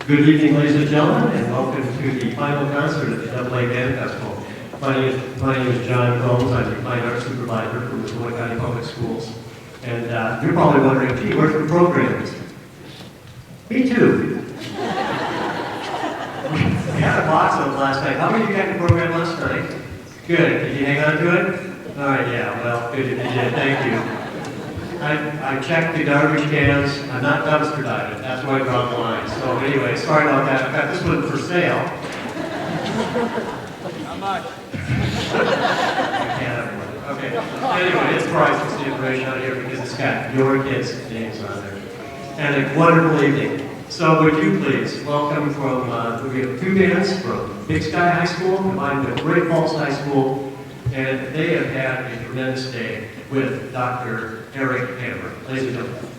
Good evening, ladies and gentlemen, and welcome to the final concert at the Double A Band Festival. My name is John Combs. I'm the Fine Arts Supervisor for the Sonoma County Public Schools. And you're probably wondering, gee, where's the program? Me too. We had a box of them last night. How many of you got the program last night? Good. Did you hang on to it? All right, yeah, well, good if you did. Thank you. I checked the garbage cans. I'm not dumpster diving. That's where I draw the line. So anyway, sorry about that. I've got this one for sale. How much? I can't have one. Okay. Anyway, it's priceless, the information out here because it's got your kids' names on there. And a wonderful evening. So would you please welcome from, we have two bands from Big Sky High School combined with Great Falls High School. And they have had a tremendous day with Dr. Eric Hammer. Ladies and gentlemen.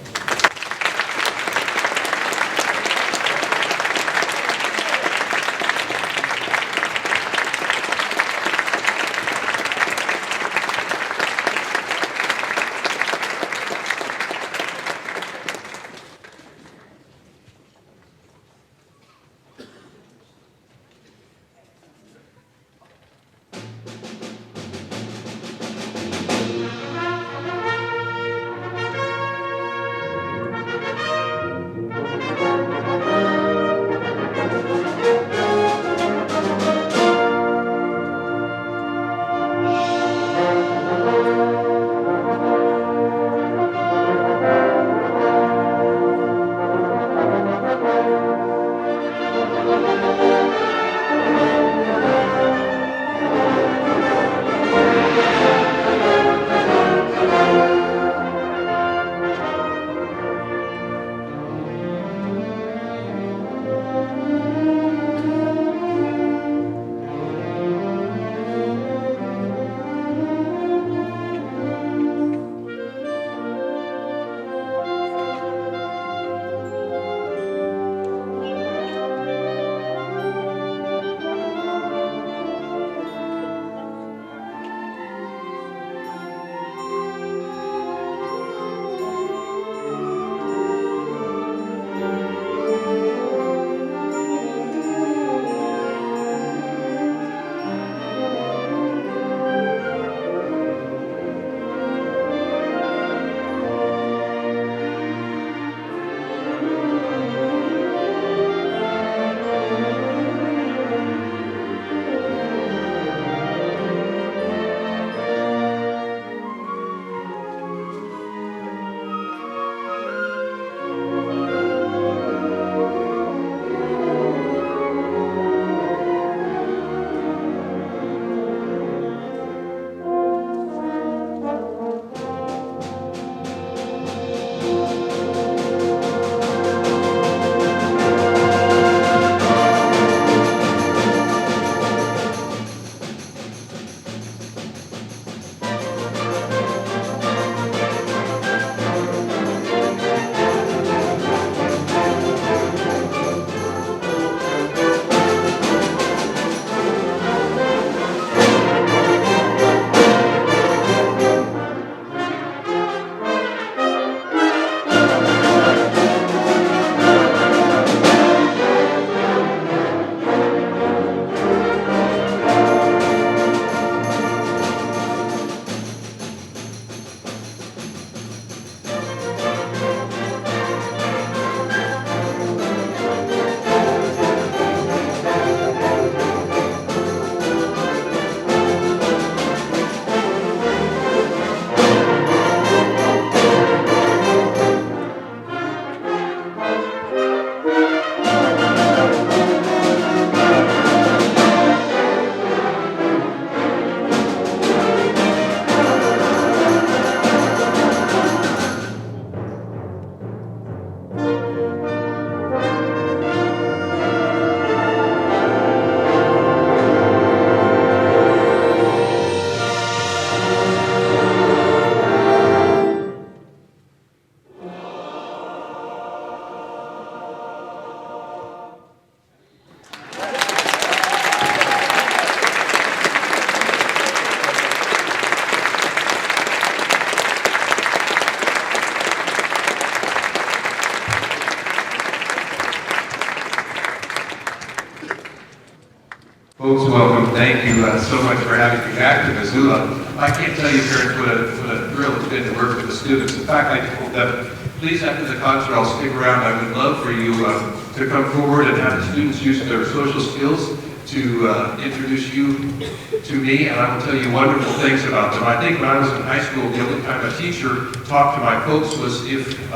Folks, welcome. Thank you so much for having me back to Missoula. I can't tell you, parents, what a thrill it's been to work with the students. In fact, I told them, please, after the concert, I'll stick around. I would love for you to come forward and have the students use their social skills to introduce you to me, and I will tell you wonderful things about them. I think when I was in high school, the only time a teacher talked to my folks was if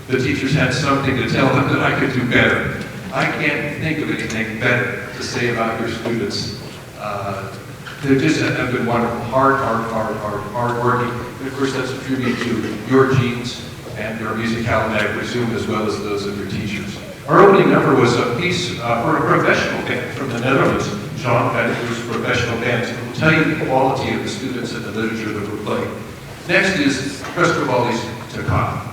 the teachers had something to tell them that I could do better. I can't think of anything better to say about your students. They just have been wonderful, hard working. And of course, that's a tribute to your genes and your musicality, I presume, as well as those of your teachers. Our opening number was a piece for a professional band from the Netherlands, Jean Van Cruz's professional band. So we'll tell you the quality of the students and the literature that we're playing. Next is Cristobali's Toccata.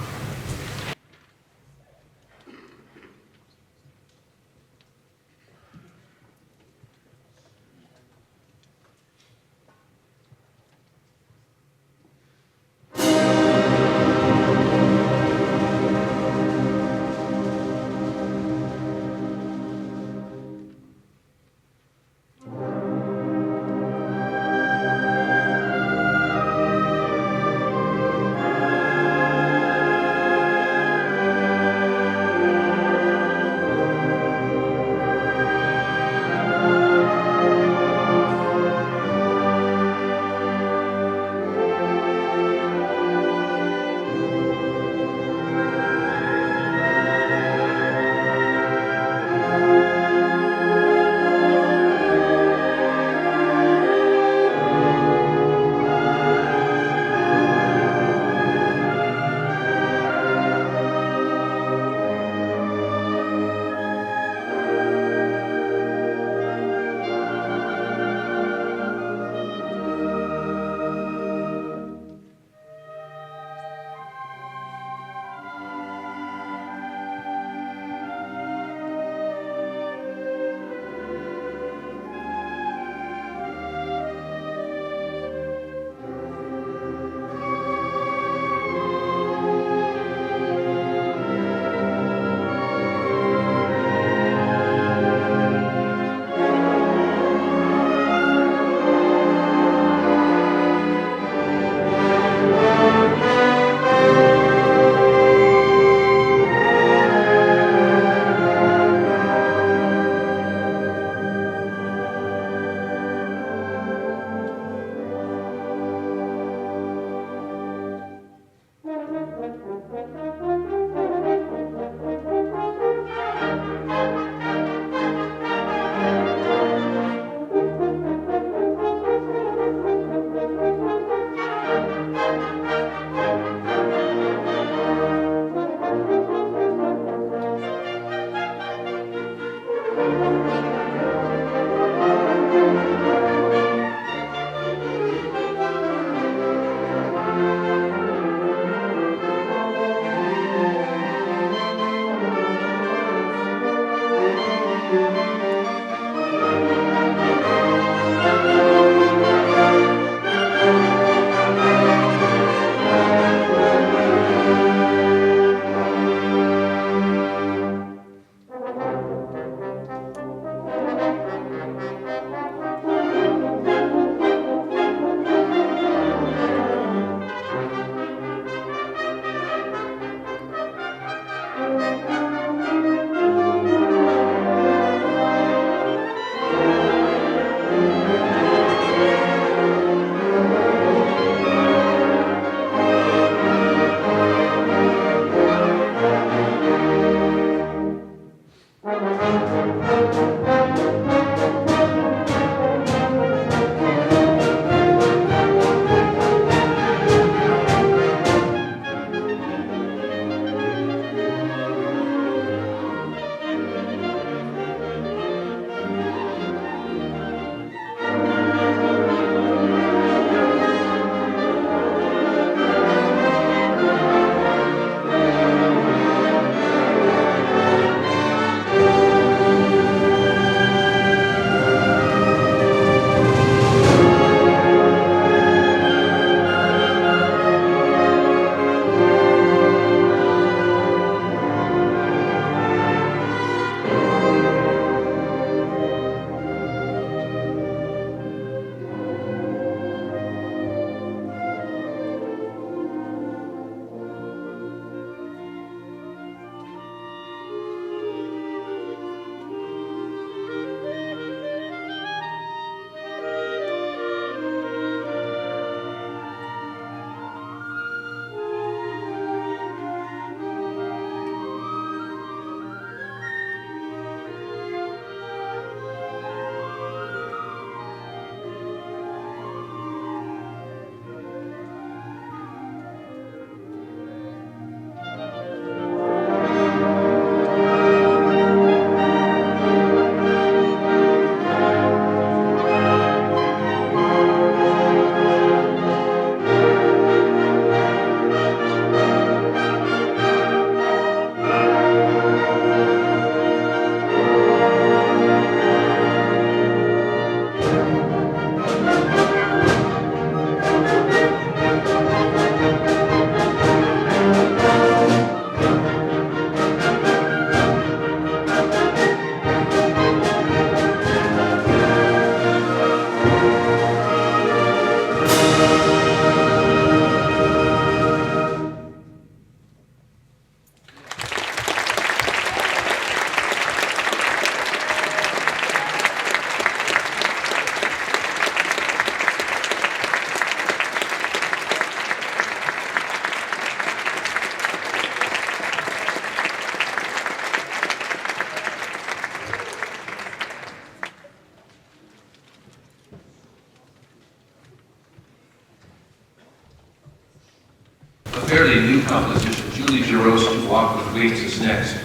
fairly new composition, Julie Giroux, To Walk with Wings is next.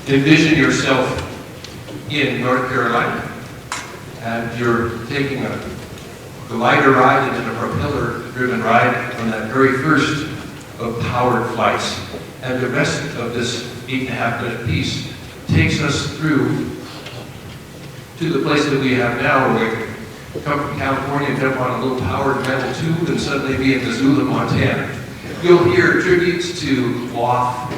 Envision yourself in North Carolina, and you're taking a glider ride and then a propeller-driven ride on that very first of powered flights. And the rest of this 8.5-minute piece takes us through to the place that we have now, where we come from California and jump on a little powered metal tube and suddenly be in Missoula, Montana. You'll hear tributes to cloth,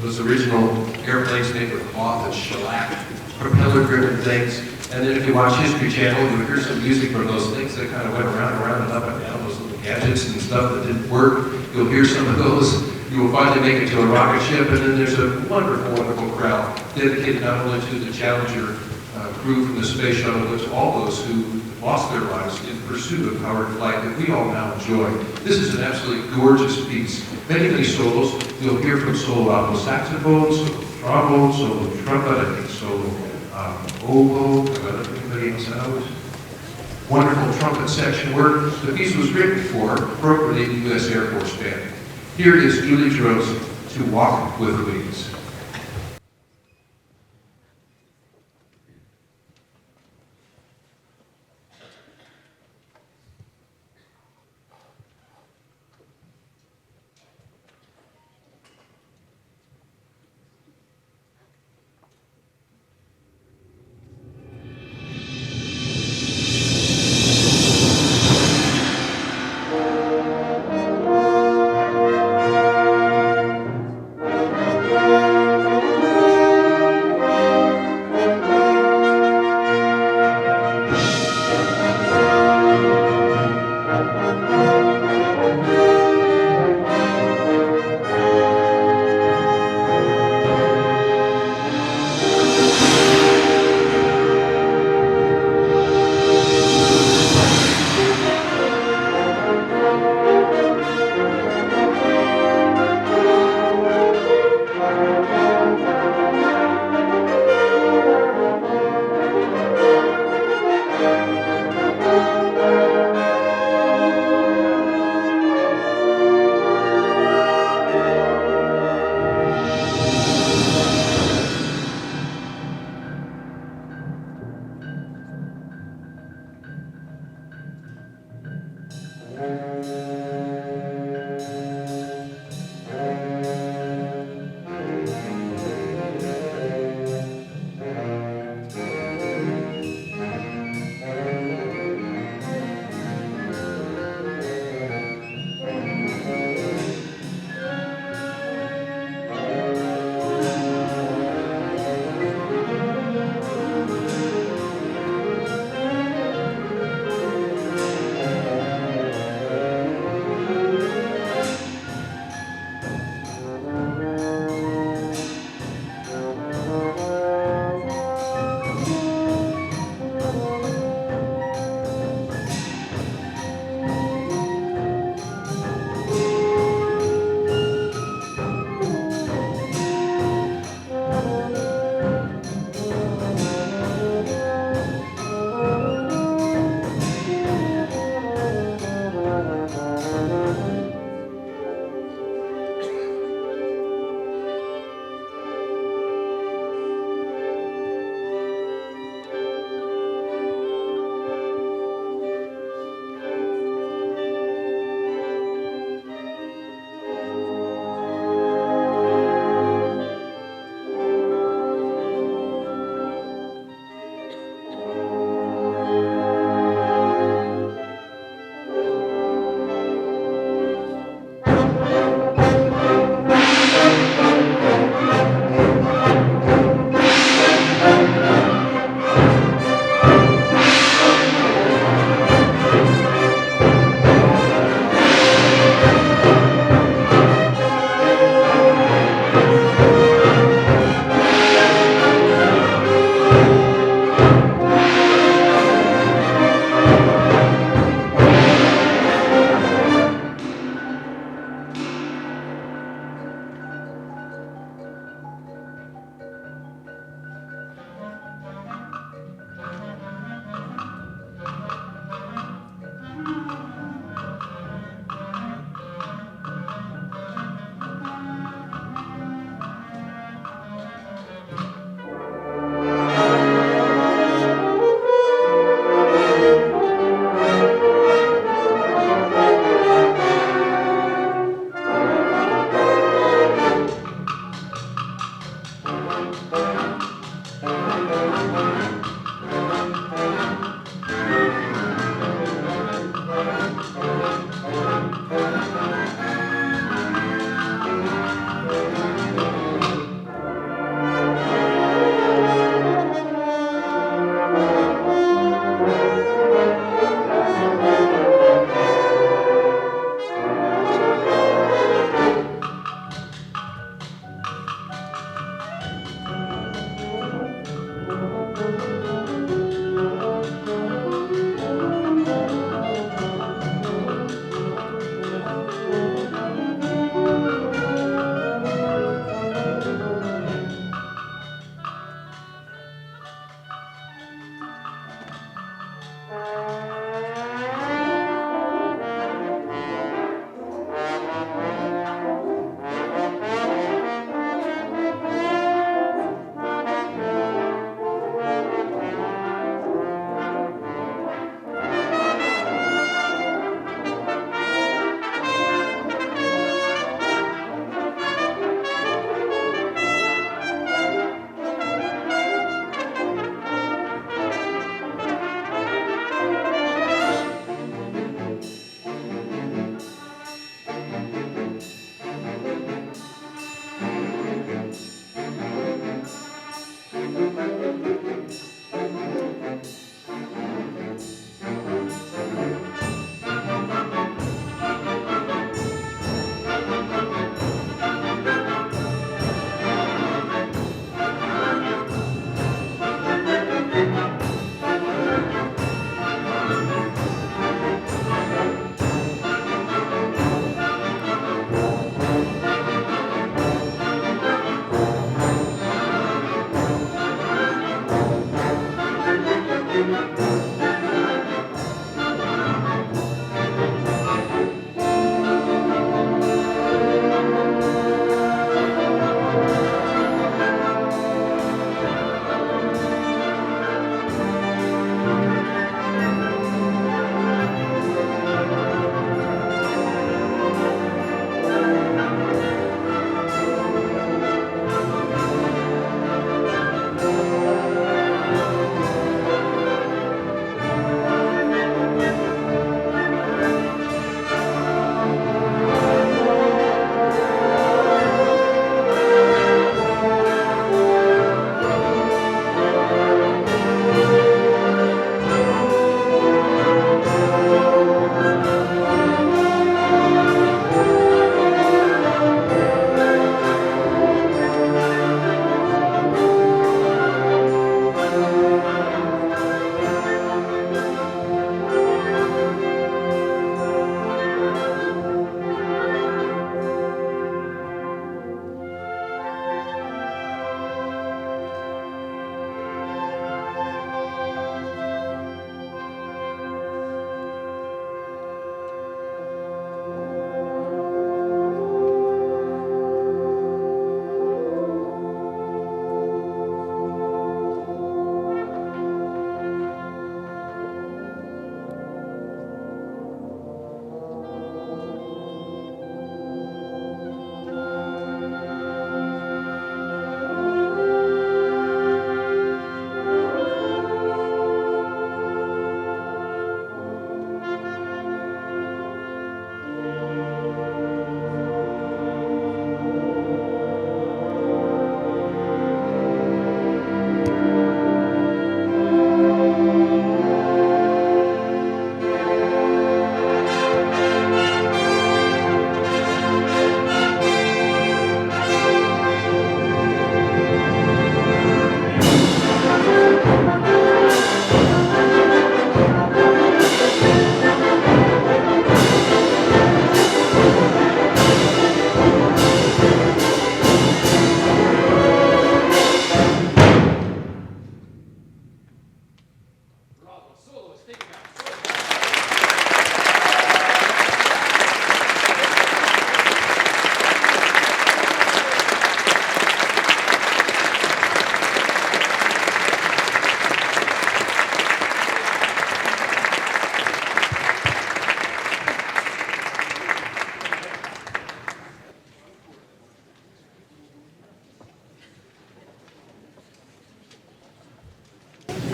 those original airplanes made with cloth and shellac, propeller-driven things. And then if you watch History Channel, you'll hear some music from those things that kind of went around and around and up and down, those little gadgets and stuff that didn't work. You'll hear some of those. You will finally make it to a rocket ship, and then there's a wonderful, wonderful crowd dedicated not only to the Challenger crew from the space shuttle, but to all those who lost their lives in pursuit of powered flight that we all now enjoy. This is an absolutely gorgeous piece. Many, many solos. You'll hear from solo alto saxophone, solo trombone, solo trumpet, I think solo oboe, everybody else knows. Wonderful trumpet section work. The piece was written for, appropriately, the U.S. Air Force Band. Here is Julie Giroux, To Walk with Wings.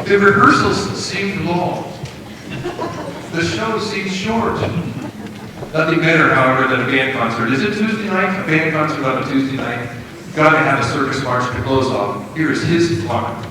The rehearsals seemed long. The show seemed short. Nothing better, however, than a band concert. Is it Tuesday night? A band concert on a Tuesday night? Gotta have a circus march to close off. Here is his clock.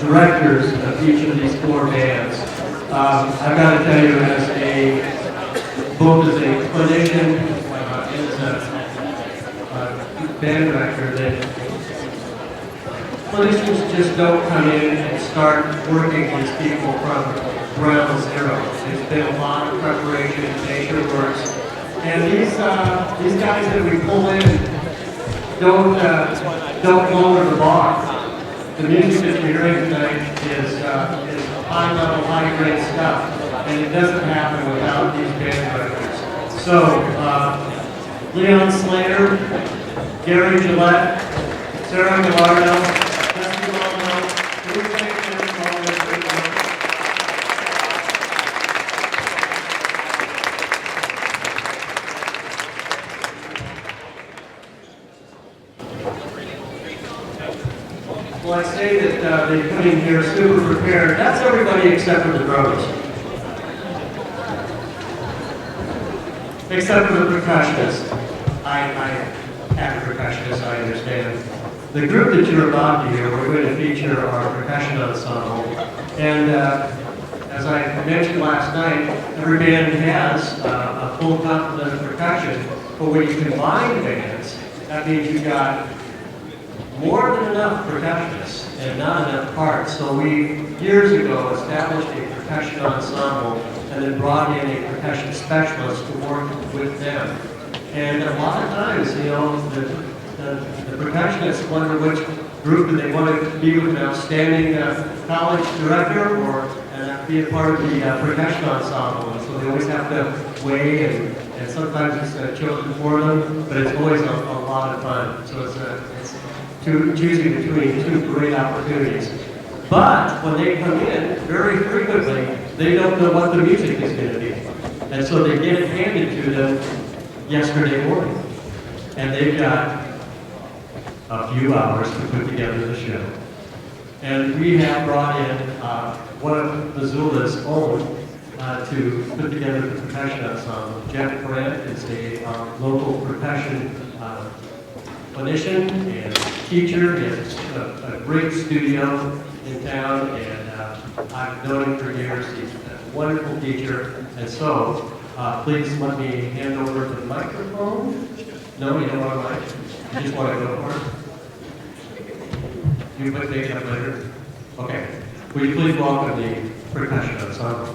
directors of each of these four bands. I've got to tell you, both as a clinician and as a band director, that clinicians just don't come in and start working these people from ground zero. There's been a lot of preparation, nature works, and these guys that we pull in don't lower the bar. The music that you're hearing tonight is high-level, high-grade stuff, and it doesn't happen without these band directors. So, Leon Slater, Gary Gillette, Sarah Gallardo, Jesse Lomano, Ruth St. Clair, all their great work. Well, I say that they come in here super prepared. That's everybody except for the drummers. Except for the percussionists. I am a percussionist, I understand. The group that you're about to hear, we're going to feature our percussion ensemble. And as I mentioned last night, every band has a full complement of percussion. But when you combine bands, that means you've got more than enough percussionists and not enough parts. So we, years ago, established a percussion ensemble and then brought in a percussion specialist to work with them. And a lot of times, you know, the percussionists wonder which group do they want to be with an outstanding college director or be a part of the percussion ensemble. And so they always have to weigh, and sometimes it's chosen for them, but it's always a lot of fun. So it's choosing between two great opportunities. But when they come in, very frequently, they don't know what the music is going to be. And so they get it handed to them yesterday morning. And they've got a few hours to put together the show. And we have brought in one of Missoula's own to put together the percussion ensemble. Jeff Grant is a local percussion clinician and teacher. He has a great studio in town, and I've known him for years. He's a wonderful teacher. And so, please let me hand over the microphone. No, you don't want a mic? You just want to go for it? You put take it up later? Okay. Will you please welcome the percussion ensemble?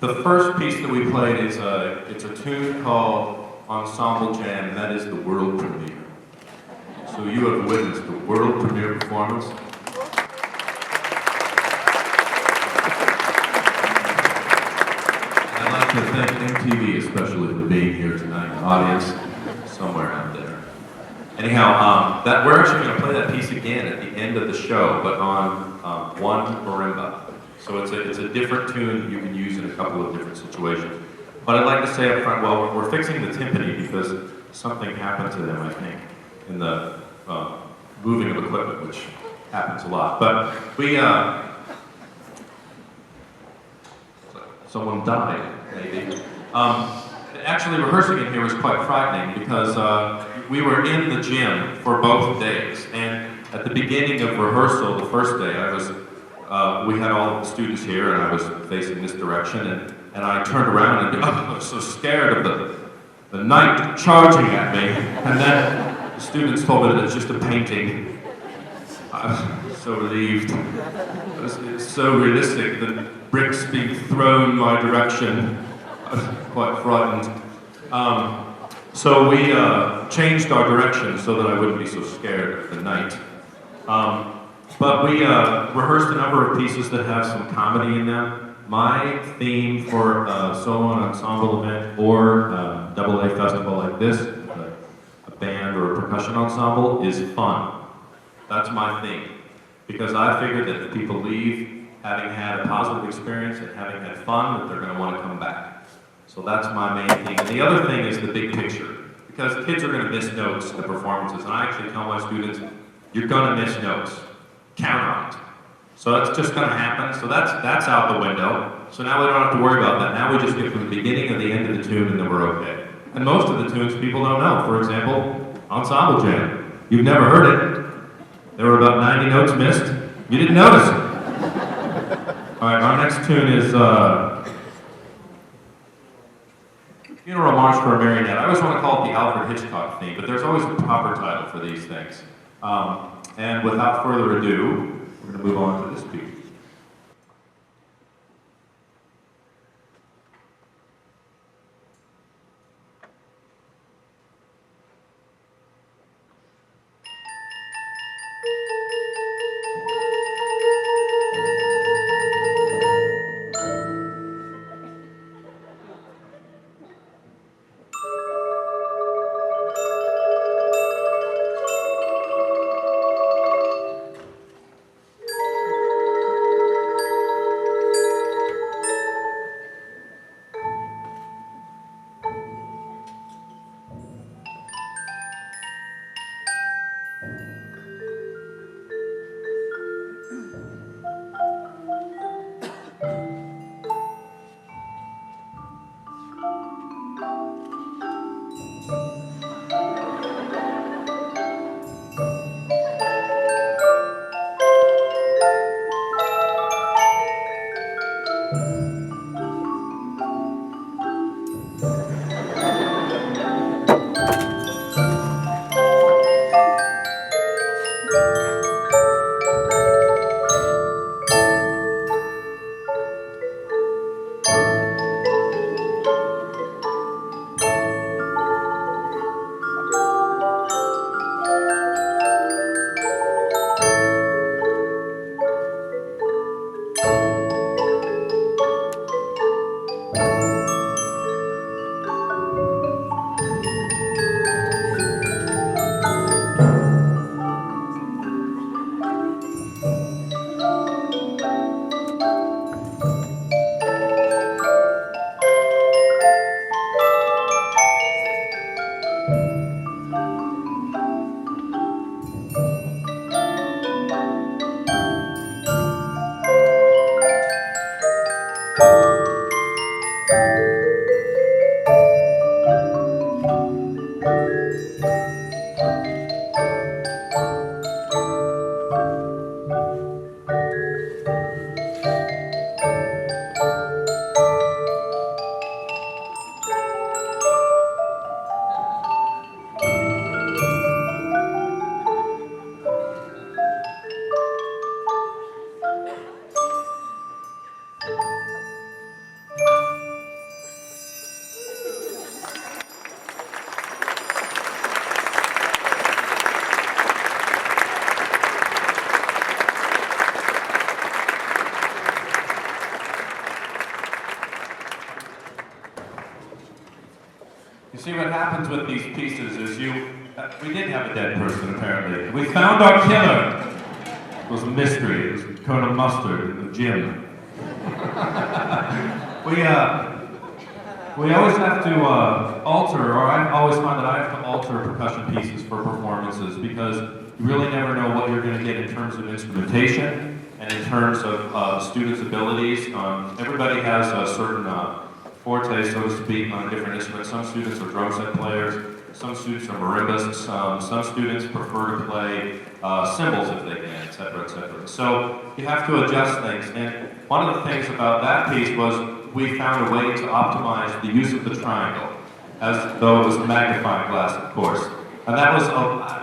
The first piece that we played is it's a tune called Ensemble Jam, and that is the world premiere. So you have witnessed the world premiere performance. I'd like to thank MTV especially for being here tonight, the audience somewhere out there. Anyhow, that we're actually going to play that piece again at the end of the show, but on one marimba. So it's a different tune that you can use in a couple of different situations. But I'd like to say up front, well, we're fixing the timpani because something happened to them, I think, in the moving of equipment, which happens a lot. But we, someone died, maybe. Actually, rehearsing in here was quite frightening because we were in the gym for both days. And at the beginning of rehearsal, the first day, we had all of the students here, and I was facing this direction, and I turned around and I was so scared of the knight charging at me, and then the students told me that it's just a painting. I was so relieved. It's so realistic, the bricks being thrown my direction. I was quite frightened. So we changed our direction so that I wouldn't be so scared of the knight. But we rehearsed a number of pieces that have some comedy in them. My theme for a solo and ensemble event or AA festival like this, a band or a percussion ensemble, is fun. That's my theme. Because I figured that if people leave having had a positive experience and having had fun, that they're going to want to come back. So that's my main thing. And the other thing is the big picture. Because kids are going to miss notes in the performances. And I actually tell my students, you're going to miss notes. Count on it. So that's just going to happen. So that's out the window. So now we don't have to worry about that. Now we just get from the beginning and the end of the tune and then we're okay. And most of the tunes people don't know. For example, Ensemble Jam. You've never heard it. There were about 90 notes missed. You didn't notice it. All right, our next tune is Funeral March for a Marionette. I always want to call it the Alfred Hitchcock theme, but there's always a proper title for these things. And without further ado, we're going to move on to this piece. see, what happens with these pieces is we did have a dead person apparently. We found our killer. It was a mystery. It was Colonel Mustard in the gym. We always have to alter, or I always find that I have to alter percussion pieces for performances because you really never know what you're going to get in terms of instrumentation and in terms of students' abilities. Everybody has a certain forte, so to speak, on a different instrument. Some students are drum set players, some students are marimbas, some students prefer to play cymbals if they can, etc., etc. So you have to adjust things. And one of the things about that piece was we found a way to optimize the use of the triangle, as though it was a magnifying glass, of course. And that was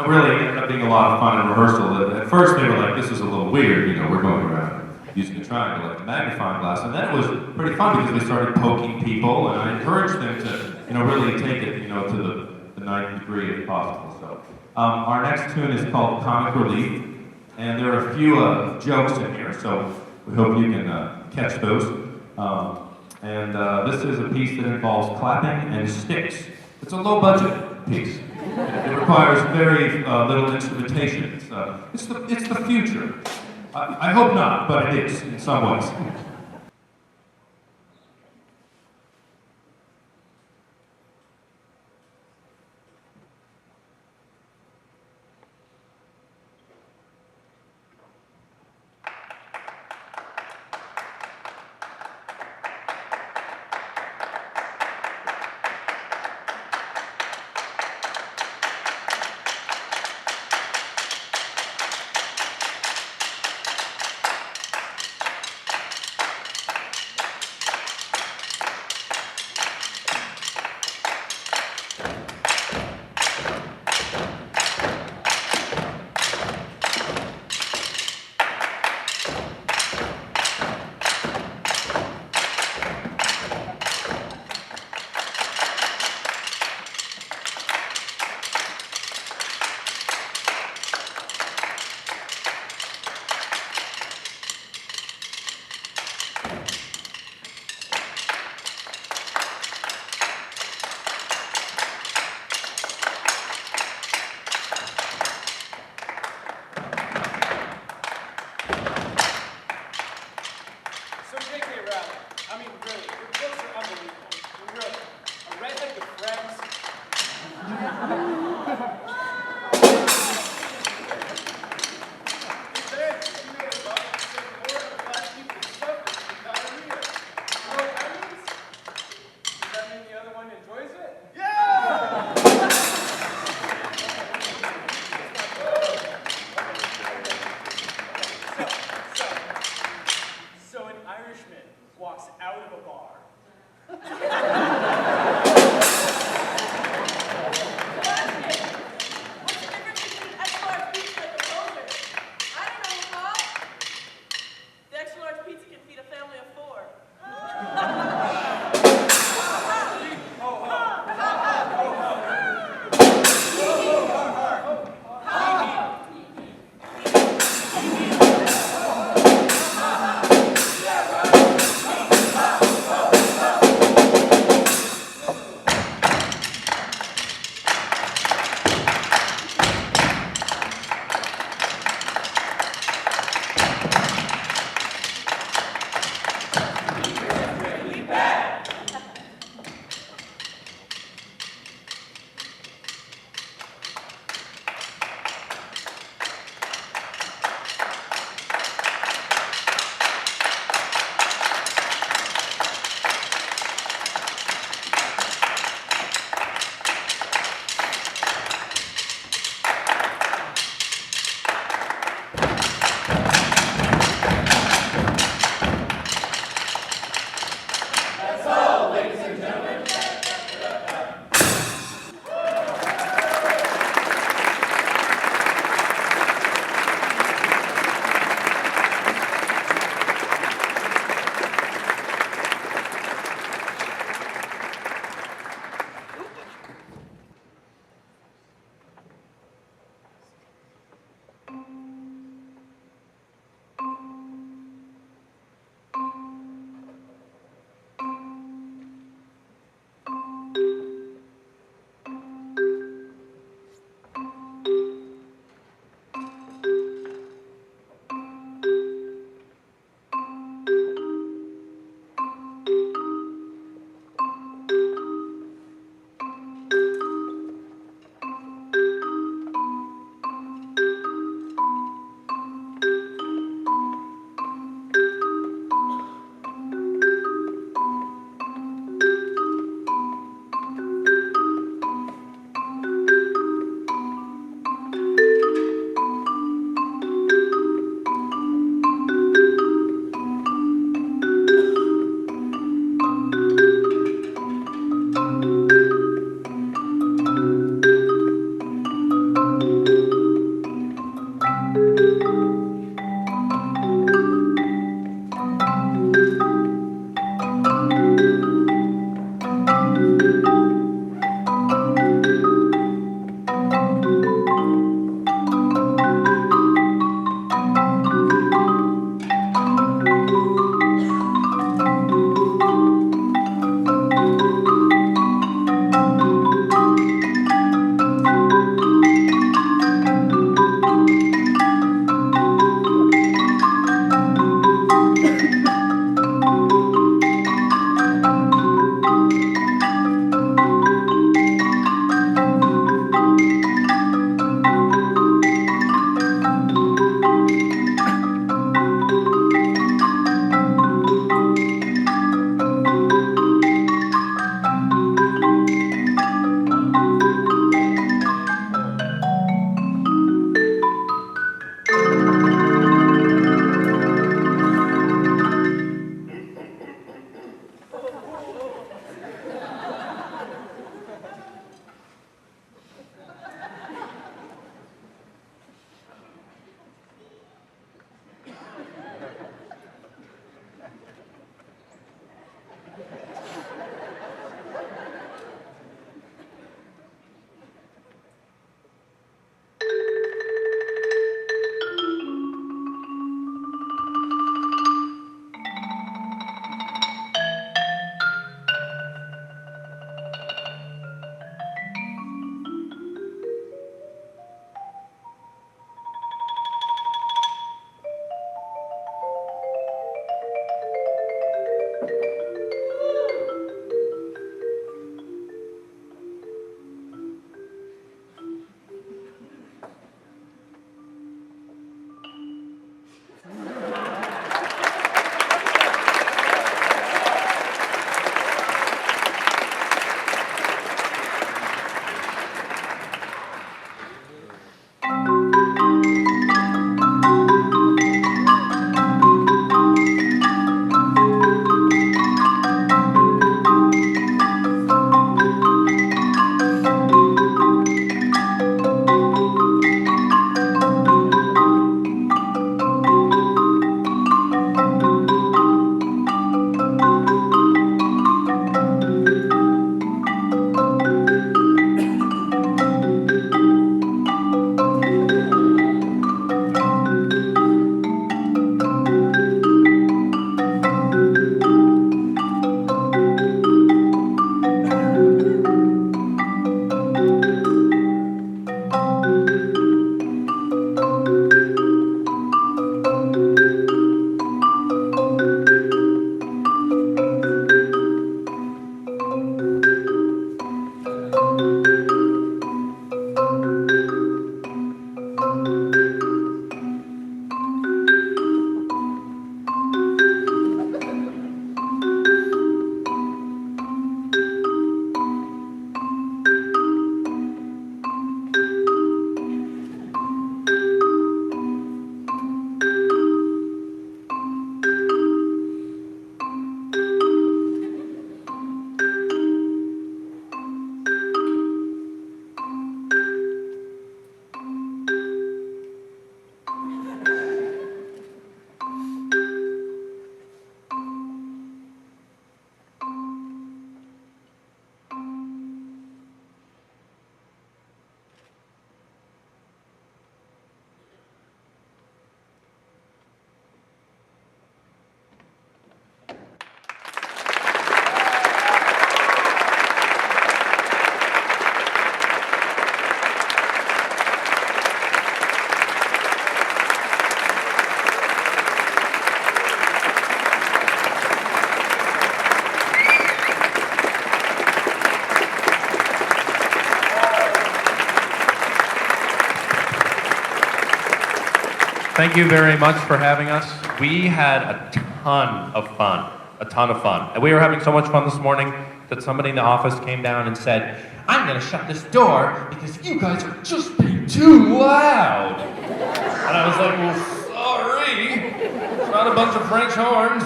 really ended up being a lot of fun in rehearsal. At first they were like, this is a little weird, you know, we're going around using a triangle like a magnifying glass. And then it was pretty fun because they started poking people, and I encouraged them to, you know, really take it, you know, to the ninth degree if possible. So our next tune is called Comic Relief, and there are a few jokes in here, so we hope you can catch those. This is a piece that involves clapping and sticks. It's a low-budget piece. It requires very little instrumentation. It's the future. I hope not, but it is in some ways. Thank you very much for having us. We had a ton of fun. And we were having so much fun this morning that somebody in the office came down and said, "I'm gonna shut this door because you guys are just being too loud." And I was like, "Well, sorry. It's not a bunch of French horns."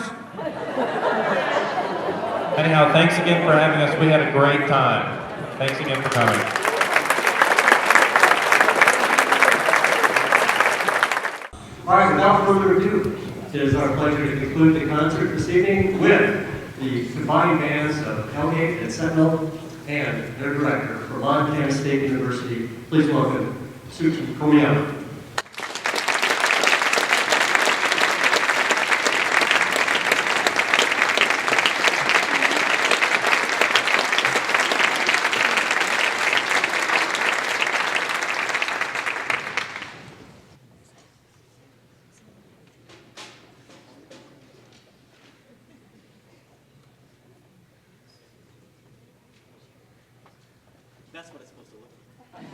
Anyhow, thanks again for having us. We had a great time. Thanks again for coming. All right, without further ado, it is our pleasure to conclude the concert this evening with the combined bands of Hellgate and Sentinel and their director from Montana State University. Please welcome Suchi Komiyama. That's what it's supposed to look like.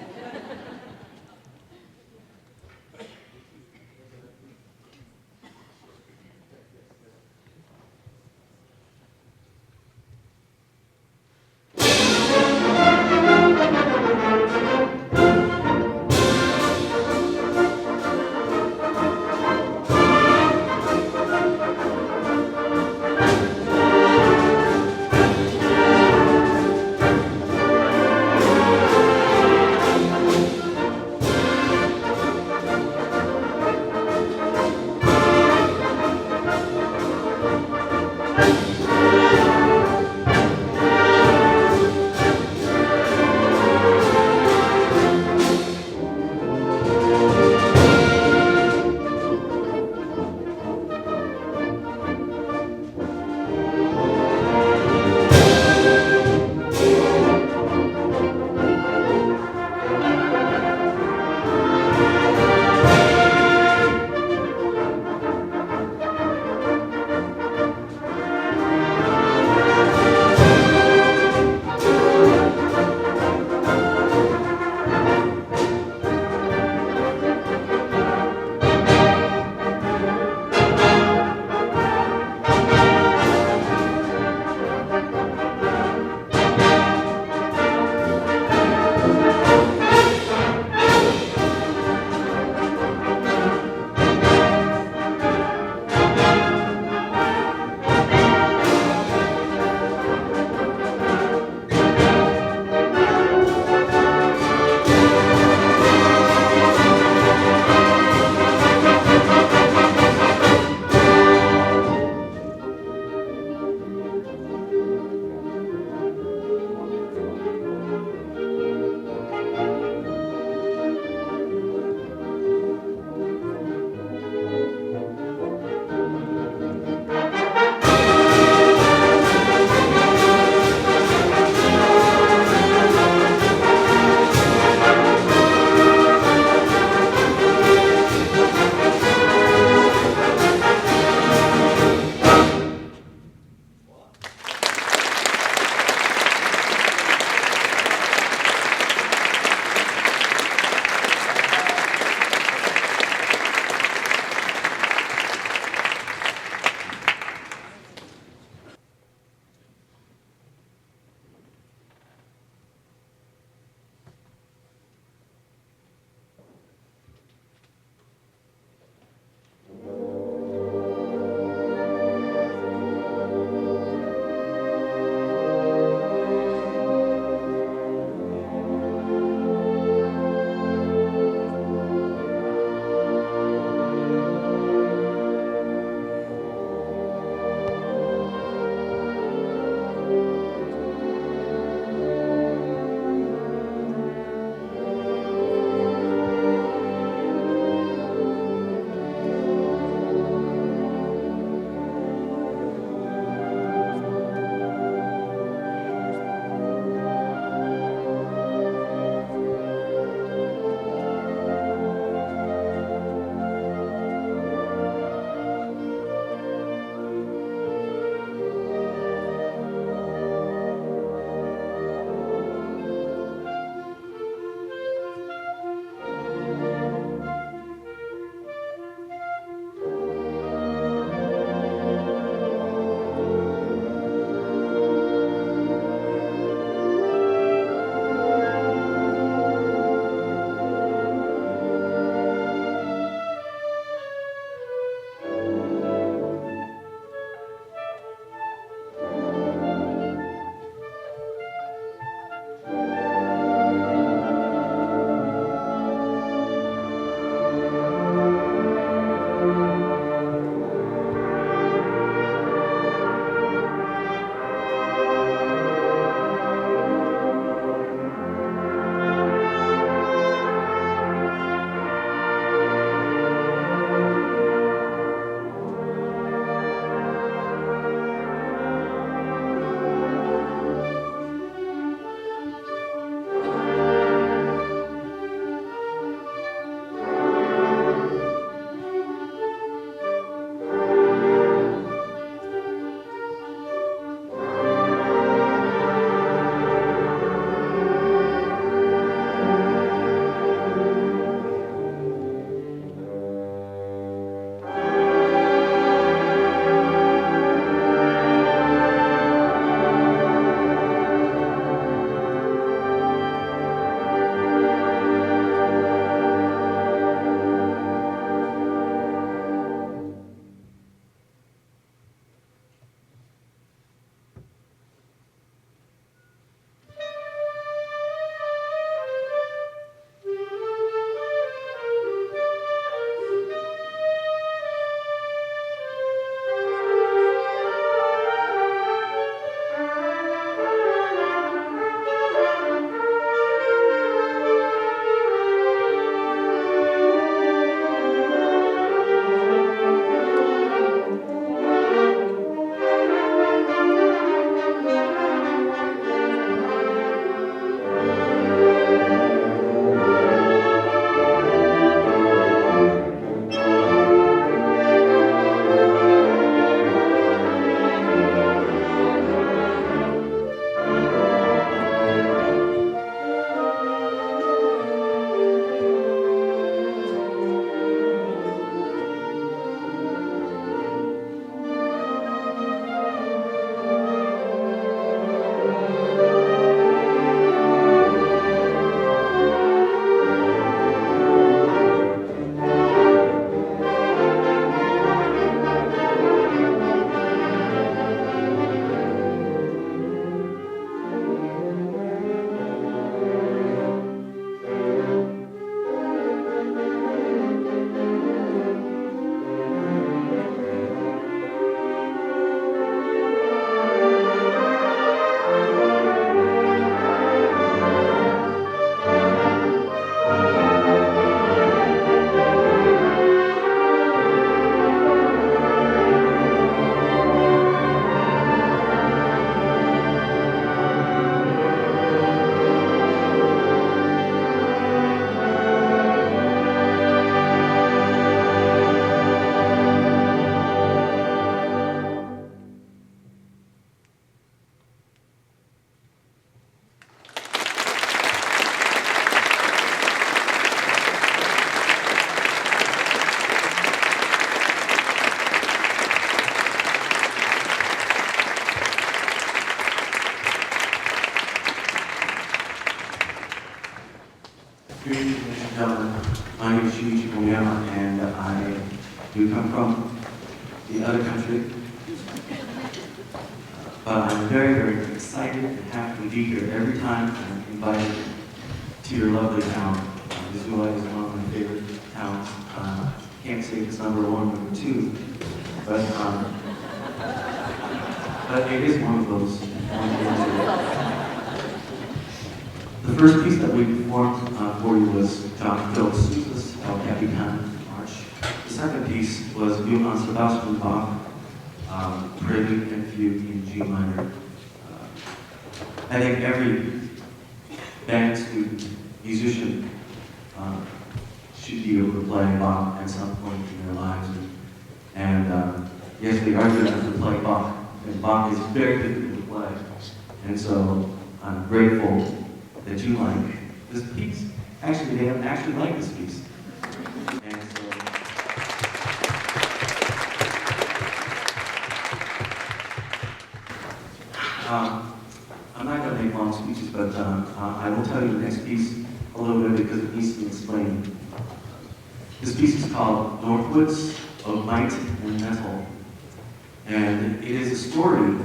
Greetings, ladies and gentlemen. My name is Shuichi Koyama, and I do come from the other country. But I'm very, very excited and happy to be here every time I'm invited to your lovely town. Missoula is one of my favorite towns. Can't say it's number one, number two, but it is one of those. The first piece that we performed for you was John Philip Sousa's El Capitan March. The second piece was Johann Sebastian Bach, Prelude and Fugue in G minor. I think every band student, musician, should be able to play Bach at some point in their lives. And yes, they are good enough to play Bach, and Bach is very difficult to play. And so I'm grateful that you like this piece. Actually, they actually like this piece. And so, I'm not going to make long speeches, but I will tell you the next piece a little bit because it needs to be explained. This piece is called Northwoods of Might and Metal. And it is a story,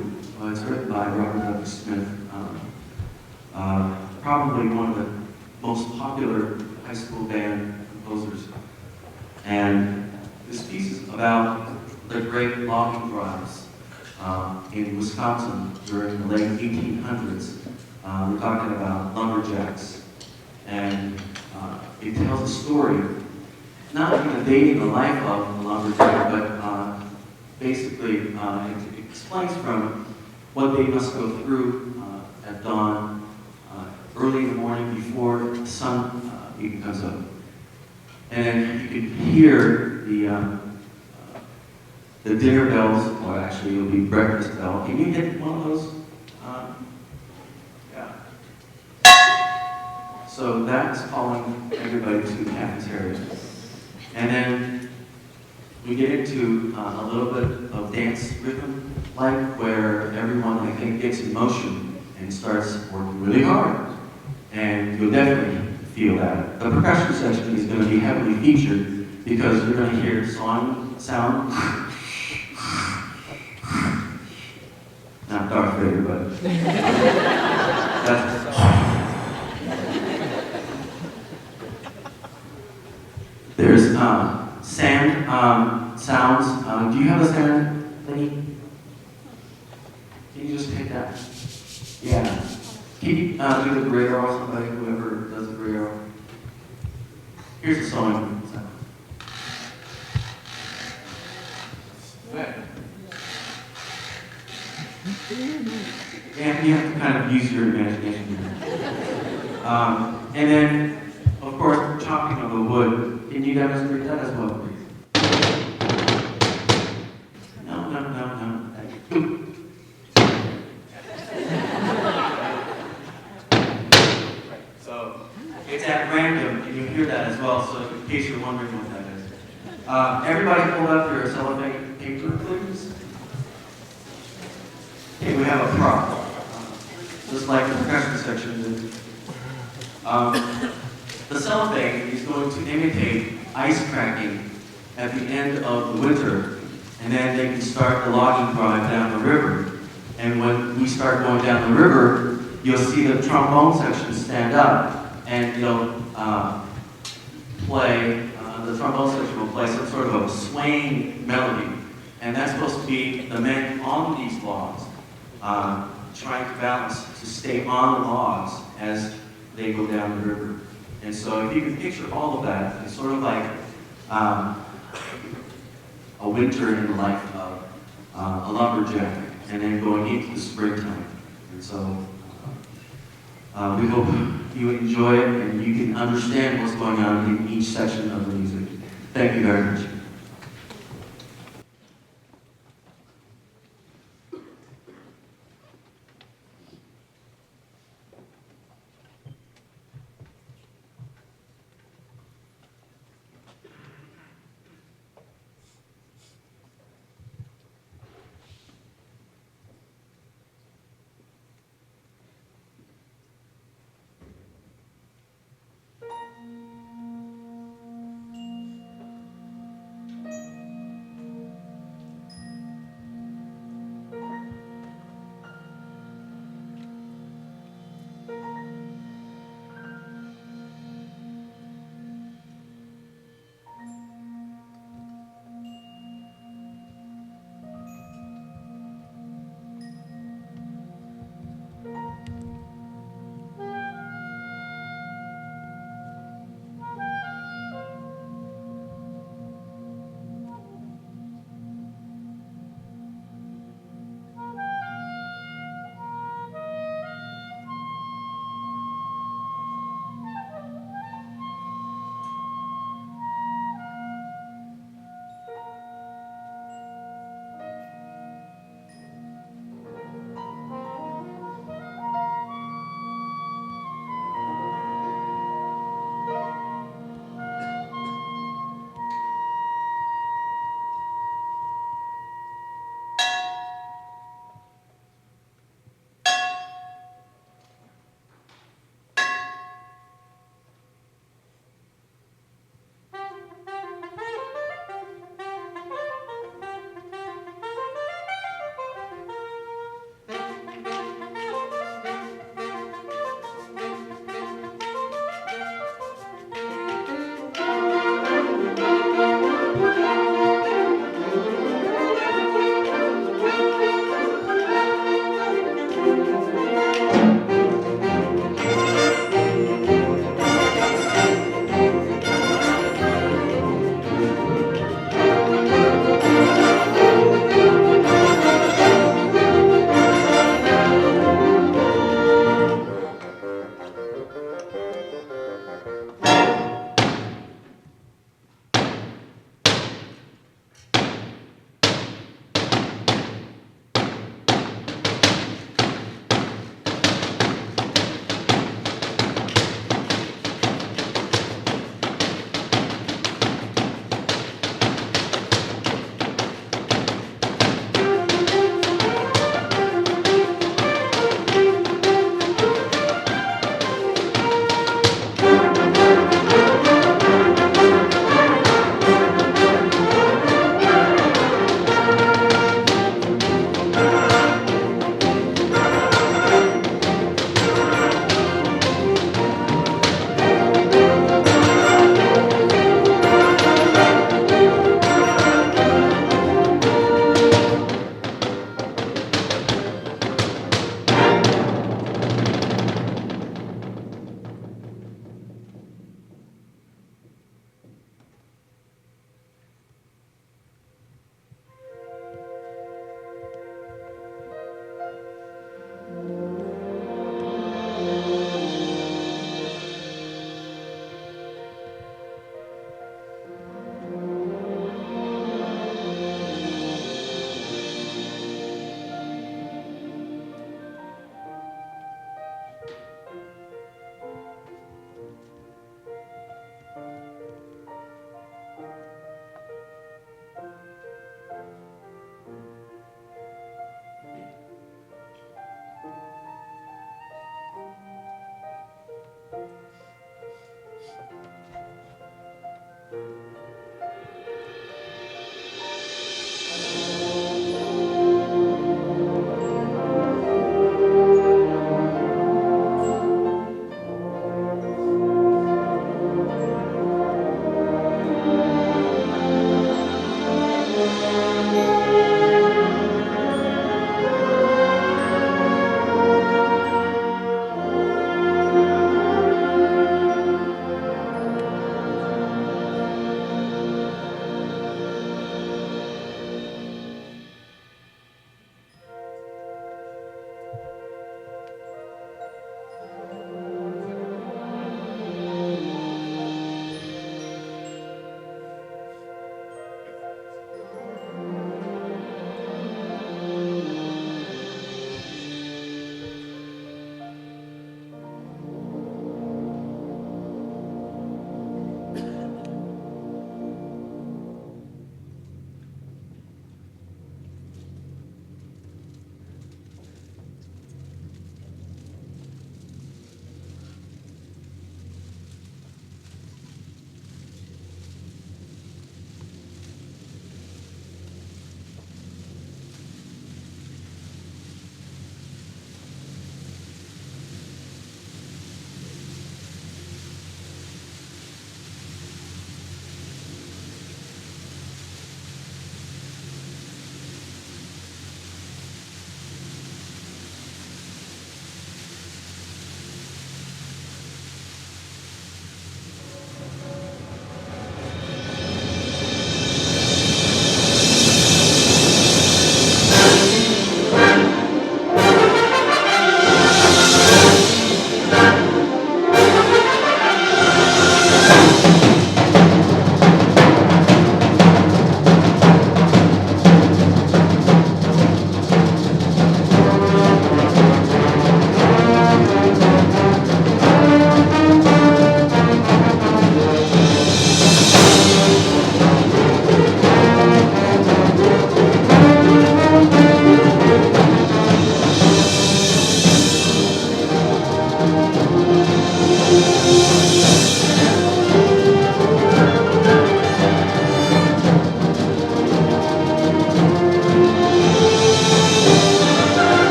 it's written by Robert W. Smith, probably one of the most popular high school band composers. And this piece is about the great logging drives in Wisconsin during the late 1800s. We're talking about lumberjacks. And it tells a story, not even dating the life of a lumberjack, but basically it explains from what they must go through at dawn, early in the morning before the sun even comes up. And you can hear the dinner bells, or actually it'll be breakfast bell. Can you hit one of those? Yeah. So that's calling everybody to the cafeteria. And then we get into a little bit of dance rhythm, like where everyone, I think, gets in motion and starts working really hard. And you'll definitely feel that. The percussion section is going to be heavily featured because you're going to hear sound, not Darth Vader, but that's there's sand sounds. Do you have a sand thingy? Can you just take that? Yeah. Can you do the gray arrow, somebody, whoever does the gray arrow? Here's the sewing sound. And you have to kind of use your imagination here. And then, of course, chopping of the wood. Can you demonstrate that as well, please? No. So, it's at random, and you hear that as well, so in case you're wondering what that is. Everybody hold up your cellophane paper, please. Okay, we have a prop. Just like the percussion section did. The cellophane is going to imitate ice cracking at the end of the winter, and then they can start the logging drive down the river. And when we start going down the river, you'll see the trombone section stand up, and they'll play, the trombone section will play some sort of a swaying melody. And that's supposed to be the men on these logs trying to balance to stay on the logs as they go down the river. And so if you can picture all of that, it's sort of like a winter in the life of a lumberjack, and then going into the springtime. And so we hope you enjoy it and you can understand what's going on in each section of the music. Thank you very much.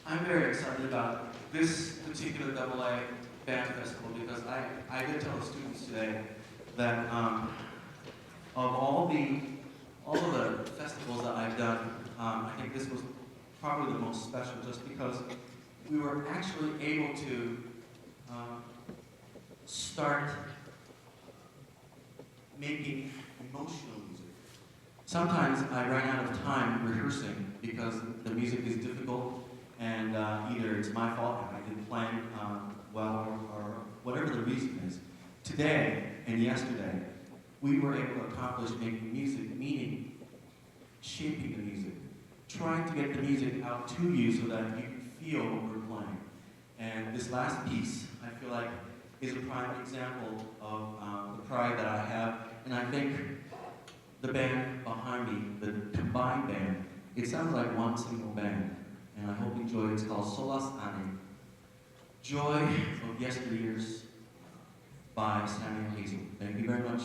I'm very excited about this particular AA band festival because I did tell the students today that of all of the festivals that I've done, I think this was probably the most special just because we were actually able to start making emotional music. Sometimes I ran out of time rehearsing because the music is difficult and either it's my fault and I didn't plan well or whatever the reason is. Today and yesterday, we were able to accomplish making music, meaning shaping the music, trying to get the music out to you so that you can feel what we're playing. And this last piece, I feel like, is a prime example of the pride that I have. And I think the band behind me, the combined band, it sounds like one single band. And I hope you enjoy it. It's called Solas Ane, Joy of Yesteryears by Samuel Hazel. Thank you very much.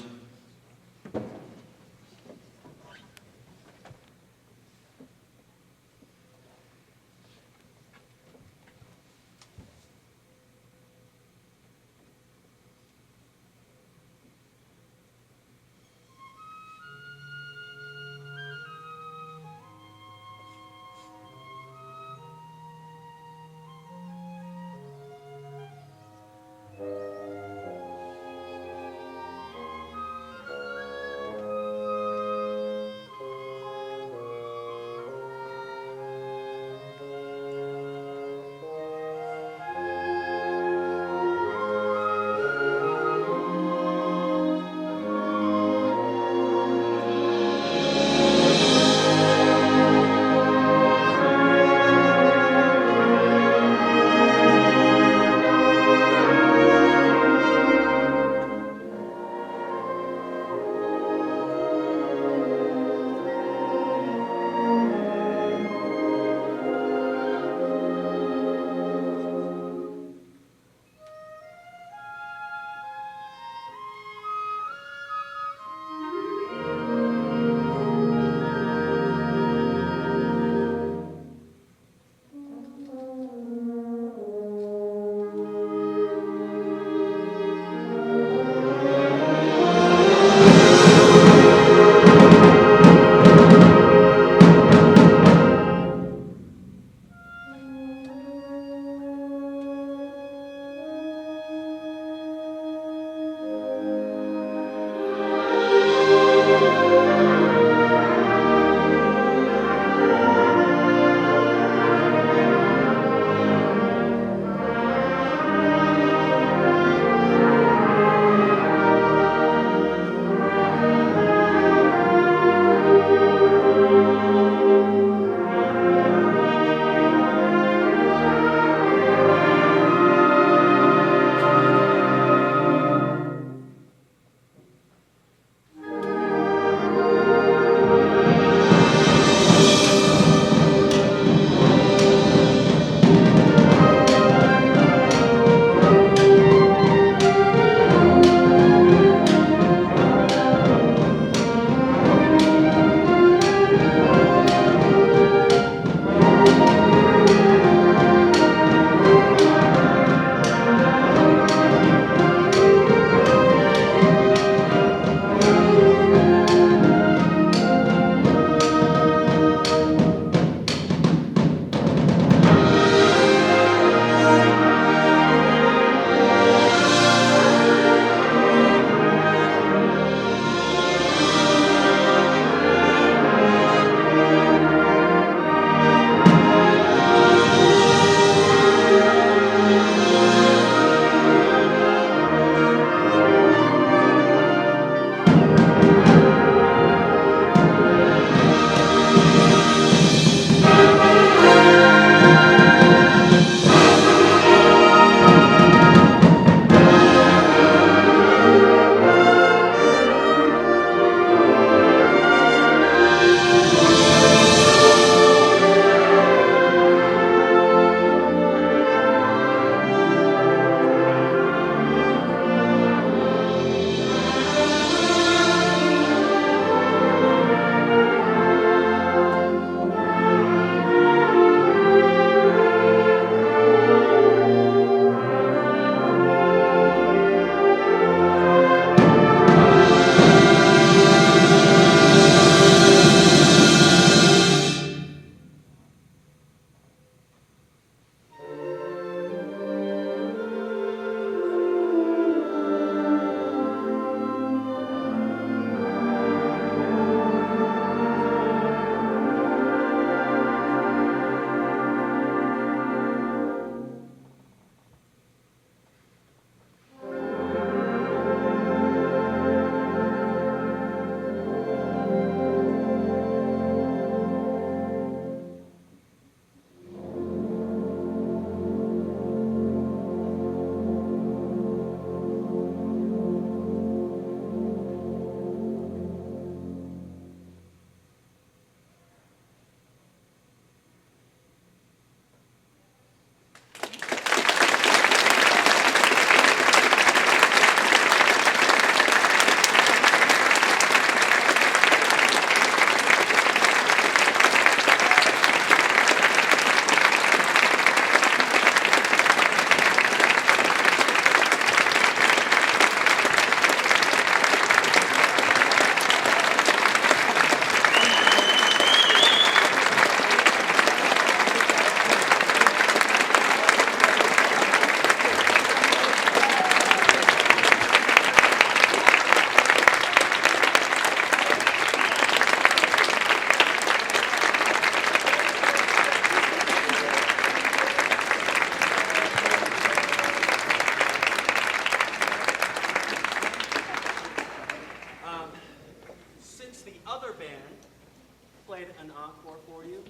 for you.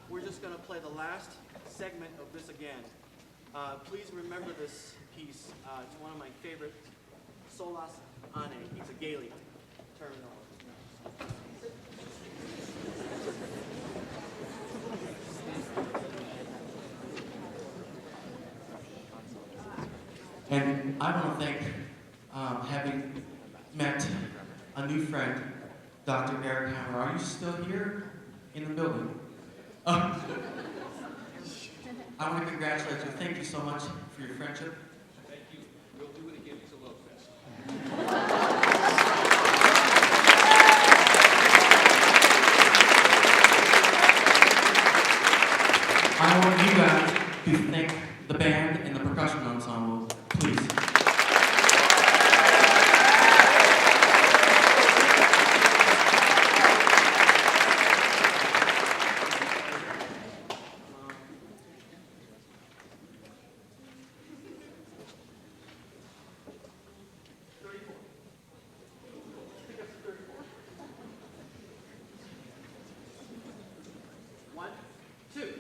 We're just going to play the last segment of this again. Please remember this piece. It's one of my favorite, Solas Ane. It's a Gaelic terminology. And I want to thank, having met a new friend, Dr. Eric Hammer. Are you still here in the building? I want to congratulate you. Thank you so much for your friendship. Thank you. We'll do it again. It's a love fest. I want you guys to thank the band and the percussion ensemble, please. One, two.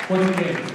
Once again,